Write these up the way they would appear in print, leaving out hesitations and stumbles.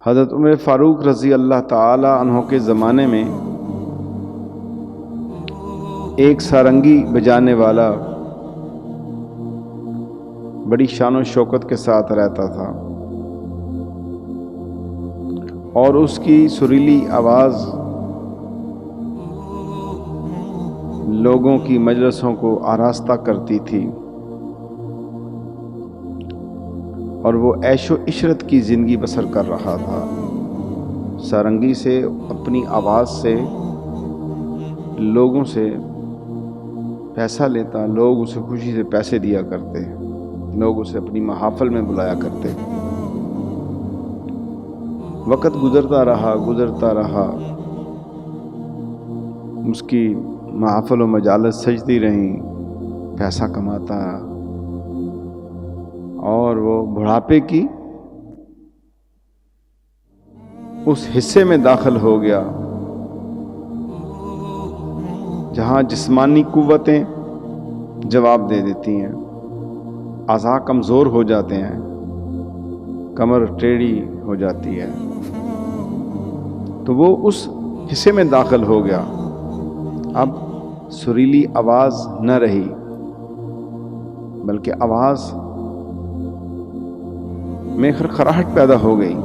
حضرت عمر فاروق رضی اللہ تعالی عنہ کے زمانے میں ایک سارنگی بجانے والا بڑی شان و شوکت کے ساتھ رہتا تھا، اور اس کی سریلی آواز لوگوں کی مجلسوں کو آراستہ کرتی تھی، اور وہ عیش و عشرت کی زندگی بسر کر رہا تھا۔ سارنگی سے اپنی آواز سے لوگوں سے پیسہ لیتا، لوگ اسے خوشی سے پیسے دیا کرتے، لوگ اسے اپنی محافل میں بلایا کرتے۔ وقت گزرتا رہا، اس کی محافل و مجالس سجتی رہیں، پیسہ کماتا، اور وہ بڑھاپے کی اس حصے میں داخل ہو گیا جہاں جسمانی قوتیں جواب دے دیتی ہیں، اعضاء کمزور ہو جاتے ہیں، کمر ٹیڑھی ہو جاتی ہے، تو وہ اس حصے میں داخل ہو گیا۔ اب سریلی آواز نہ رہی، بلکہ آواز میں خرخراہٹ پیدا ہو گئی۔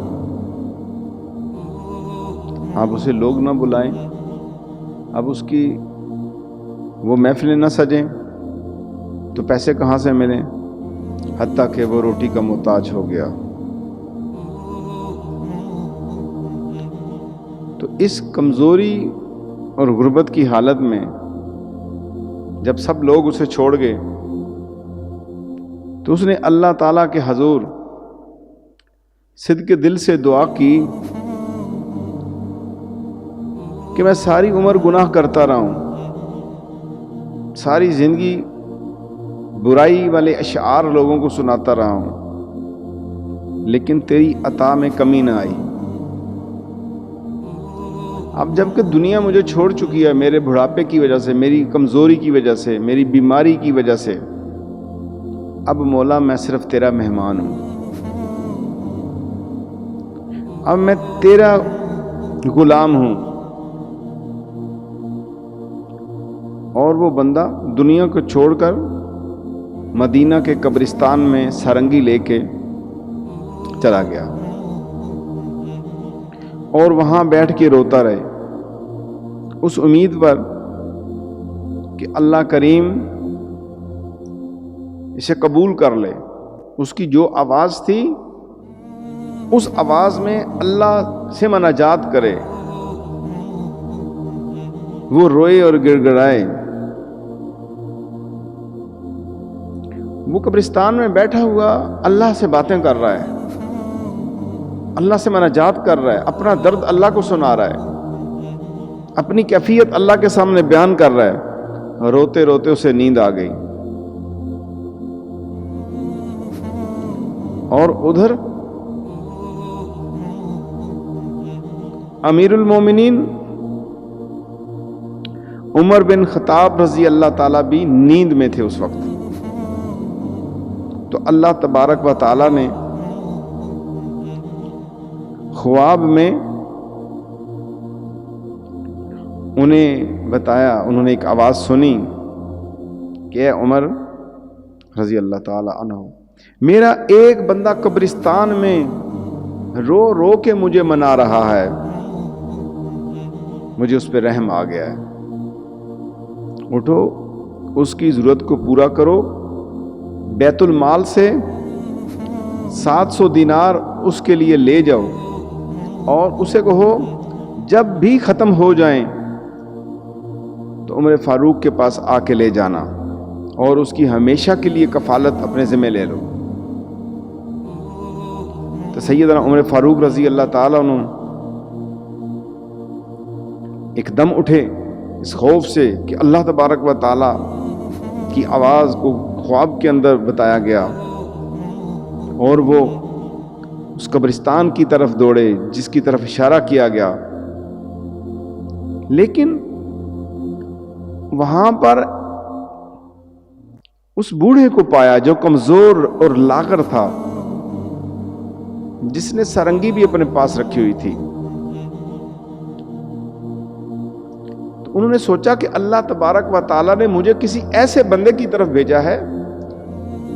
اب اسے لوگ نہ بلائیں، اب اس کی وہ محفلیں نہ سجیں تو پیسے کہاں سے ملیں، حتیٰ کہ وہ روٹی کا محتاج ہو گیا۔ تو اس کمزوری اور غربت کی حالت میں جب سب لوگ اسے چھوڑ گئے تو اس نے اللہ تعالیٰ کے حضور صدق دل سے دعا کی کہ میں ساری عمر گناہ کرتا رہا ہوں، ساری زندگی برائی والے اشعار لوگوں کو سناتا رہا ہوں، لیکن تیری عطا میں کمی نہ آئی۔ اب جب کہ دنیا مجھے چھوڑ چکی ہے میرے بڑھاپے کی وجہ سے، میری کمزوری کی وجہ سے، میری بیماری کی وجہ سے، اب مولا میں صرف تیرا مہمان ہوں، اب میں تیرا غلام ہوں۔ اور وہ بندہ دنیا کو چھوڑ کر مدینہ کے قبرستان میں سارنگی لے کے چلا گیا، اور وہاں بیٹھ کے روتا رہے، اس امید پر کہ اللہ کریم اسے قبول کر لے۔ اس کی جو آواز تھی اس آواز میں اللہ سے مناجات کرے، وہ روئے اور گڑ گڑائے۔ وہ قبرستان میں بیٹھا ہوا اللہ سے باتیں کر رہا ہے، اللہ سے مناجات کر رہا ہے، اپنا درد اللہ کو سنا رہا ہے، اپنی کیفیت اللہ کے سامنے بیان کر رہا ہے۔ روتے روتے اسے نیند آ گئی، اور ادھر امیر المومنین عمر بن خطاب رضی اللہ تعالیٰ بھی نیند میں تھے اس وقت۔ تو اللہ تبارک و تعالیٰ نے خواب میں انہیں بتایا، انہوں نے ایک آواز سنی کہ اے عمر رضی اللہ تعالیٰ عنہ، میرا ایک بندہ قبرستان میں رو رو کے مجھے منا رہا ہے، مجھے اس پہ رحم آ گیا ہے، اٹھو اس کی ضرورت کو پورا کرو، بیت المال سے 700 دینار اس کے لیے لے جاؤ، اور اسے کہو جب بھی ختم ہو جائیں تو عمر فاروق کے پاس آ کے لے جانا، اور اس کی ہمیشہ کے لیے کفالت اپنے ذمہ لے لو۔ تو سیدنا عمر فاروق رضی اللہ تعالیٰ عنہ ایک دم اٹھے اس خوف سے کہ اللہ تبارک و تعالیٰ کی آواز کو خواب کے اندر بتایا گیا، اور وہ اس قبرستان کی طرف دوڑے جس کی طرف اشارہ کیا گیا۔ لیکن وہاں پر اس بوڑھے کو پایا جو کمزور اور لاغر تھا، جس نے سرنگی بھی اپنے پاس رکھی ہوئی تھی. تو انہوں نے سوچا کہ اللہ تبارک و تعالیٰ نے مجھے کسی ایسے بندے کی طرف بھیجا ہے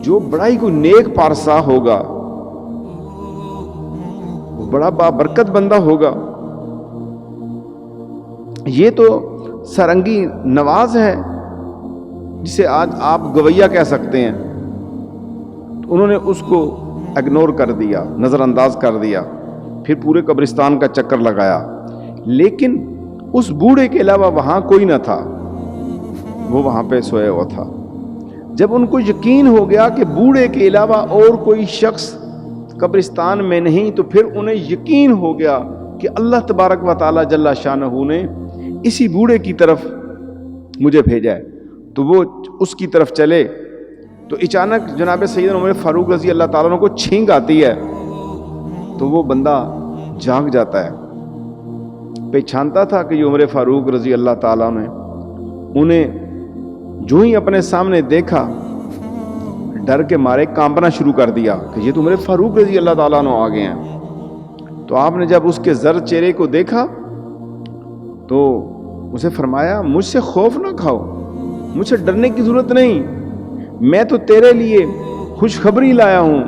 جو بڑا ہی کوئی نیک پارسا ہوگا, بڑا بابرکت بندہ ہوگا. یہ تو سرنگی نواز ہے جسے آج آپ گویا کہہ سکتے ہیں. تو انہوں نے اس کو اگنور کر دیا, نظر انداز کر دیا. پھر پورے قبرستان کا چکر لگایا, لیکن اس بوڑھے کے علاوہ وہاں کوئی نہ تھا, وہ وہاں پہ سویا ہوا تھا. جب ان کو یقین ہو گیا کہ بوڑھے کے علاوہ اور کوئی شخص قبرستان میں نہیں, تو پھر انہیں یقین ہو گیا کہ اللہ تبارک و تعالی جل شانہ نے اسی بوڑھے کی طرف مجھے بھیجا ہے. تو وہ اس کی طرف چلے تو اچانک جناب سیدنا عمر فاروق رضی اللہ تعالیٰ عنہ کو چھینک آتی ہے. تو وہ بندہ جاگ جاتا ہے, پہچانتا تھا کہ یہ عمر فاروق رضی اللہ تعالیٰ نے. انہیں جو ہی اپنے سامنے دیکھا, ڈر کے مارے کانپنا شروع کر دیا کہ یہ تو عمر فاروق رضی اللہ تعالیٰ عنہ آ گئے ہیں. تو آپ نے جب اس کے زرد چہرے کو دیکھا تو اسے فرمایا, مجھ سے خوف نہ کھاؤ, مجھ سے ڈرنے کی ضرورت نہیں, میں تو تیرے لیے خوشخبری لایا ہوں.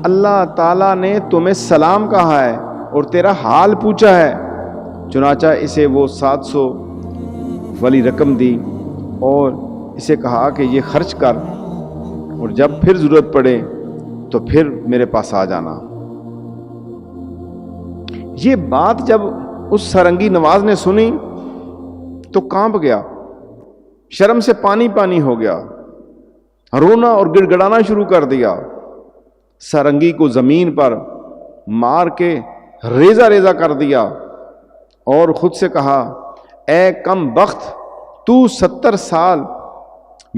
اللہ تعالیٰ نے تمہیں سلام کہا ہے اور تیرا حال پوچھا ہے. چنانچہ اسے وہ 700 والی رقم دی اور اسے کہا کہ یہ خرچ کر, اور جب پھر ضرورت پڑے تو پھر میرے پاس آ جانا. یہ بات جب اس سرنگی نواز نے سنی تو کانپ گیا, شرم سے پانی پانی ہو گیا, رونا اور گڑ گڑانا شروع کر دیا. سرنگی کو زمین پر مار کے ریزہ ریزہ کر دیا اور خود سے کہا, اے کم بخت, تو 70 سال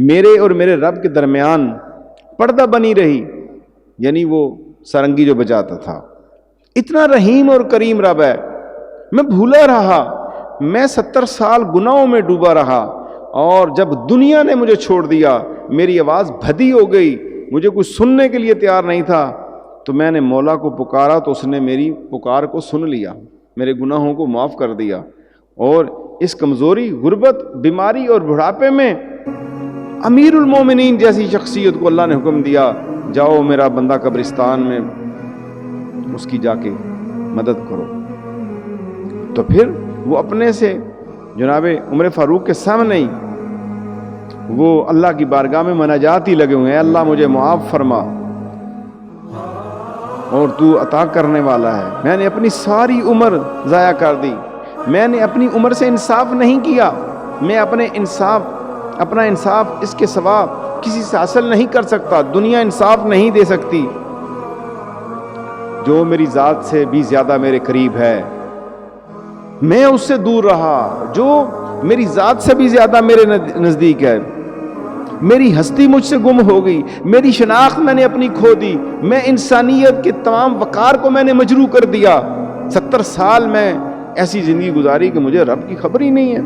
میرے اور میرے رب کے درمیان پردہ بنی رہی. یعنی وہ سرنگی جو بجاتا تھا, اتنا رحیم اور کریم رب ہے, میں بھولا رہا, میں 70 سال گناہوں میں ڈوبا رہا, اور جب دنیا نے مجھے چھوڑ دیا, میری آواز بھدی ہو گئی, مجھے کوئی سننے کے لیے تیار نہیں تھا, تو میں نے مولا کو پکارا تو اس نے میری پکار کو سن لیا, میرے گناہوں کو معاف کر دیا. اور اس کمزوری, غربت, بیماری اور بڑھاپے میں امیر المومنین جیسی شخصیت کو اللہ نے حکم دیا, جاؤ میرا بندہ قبرستان میں اس کی جا کے مدد کرو. تو پھر وہ اپنے سے جناب عمر فاروق کے سامنے ہی وہ اللہ کی بارگاہ میں مناجات ہی لگے ہوئے ہیں, اللہ مجھے معاف فرما اور تو عطا کرنے والا ہے. میں نے اپنی ساری عمر ضائع کر دی, میں نے اپنی عمر سے انصاف نہیں کیا, میں اپنا انصاف اس کے سوا کسی سے حاصل نہیں کر سکتا, دنیا انصاف نہیں دے سکتی. جو میری ذات سے بھی زیادہ میرے قریب ہے میں اس سے دور رہا, جو میری ذات سے بھی زیادہ میرے نزدیک ہے. میری ہستی مجھ سے گم ہو گئی, میری شناخت میں نے اپنی کھو دی, میں انسانیت کے تمام وقار کو میں نے مجروح کر دیا. 70 سال میں ایسی زندگی گزاری کہ مجھے رب کی خبر ہی نہیں ہے.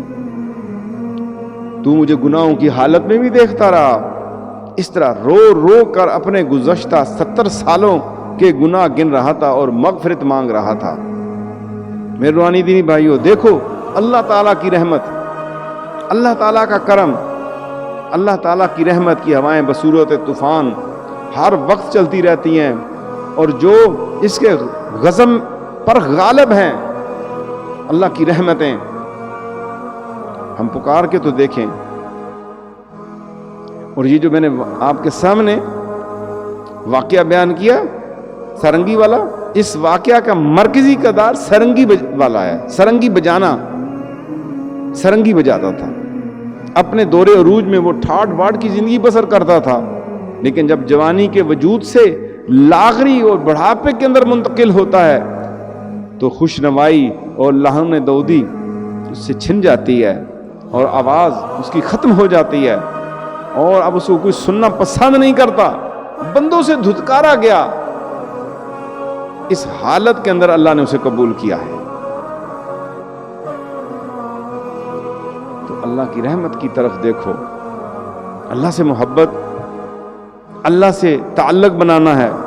تو مجھے گناہوں کی حالت میں بھی دیکھتا رہا. اس طرح رو رو کر اپنے گزشتہ 70 سالوں کے گناہ گن رہا تھا اور مغفرت مانگ رہا تھا. میرے روحانی دینی بھائیو, دیکھو اللہ تعالیٰ کی رحمت, اللہ تعالیٰ کا کرم, اللہ تعالیٰ کی رحمت کی ہوائیں بصورت طوفان ہر وقت چلتی رہتی ہیں, اور جو اس کے غضب پر غالب ہیں اللہ کی رحمتیں. ہم پکار کے تو دیکھیں. اور یہ جو میں نے آپ کے سامنے واقعہ بیان کیا سرنگی والا, اس واقعہ کا مرکزی کردار سرنگی والا ہے. سرنگی بجانا, سرنگی بجاتا تھا. اپنے دور عروج میں وہ ٹھاٹ باٹ کی زندگی بسر کرتا تھا, لیکن جب جوانی کے وجود سے لاغری اور بڑھاپے کے اندر منتقل ہوتا ہے تو خوش نوائی اور لحن دودی اس سے چھن جاتی ہے اور آواز اس کی ختم ہو جاتی ہے, اور اب اس کو کوئی سننا پسند نہیں کرتا, بندوں سے دھتکارا گیا. اس حالت کے اندر اللہ نے اسے قبول کیا ہے. تو اللہ کی رحمت کی طرف دیکھو. اللہ سے محبت, اللہ سے تعلق بنانا ہے.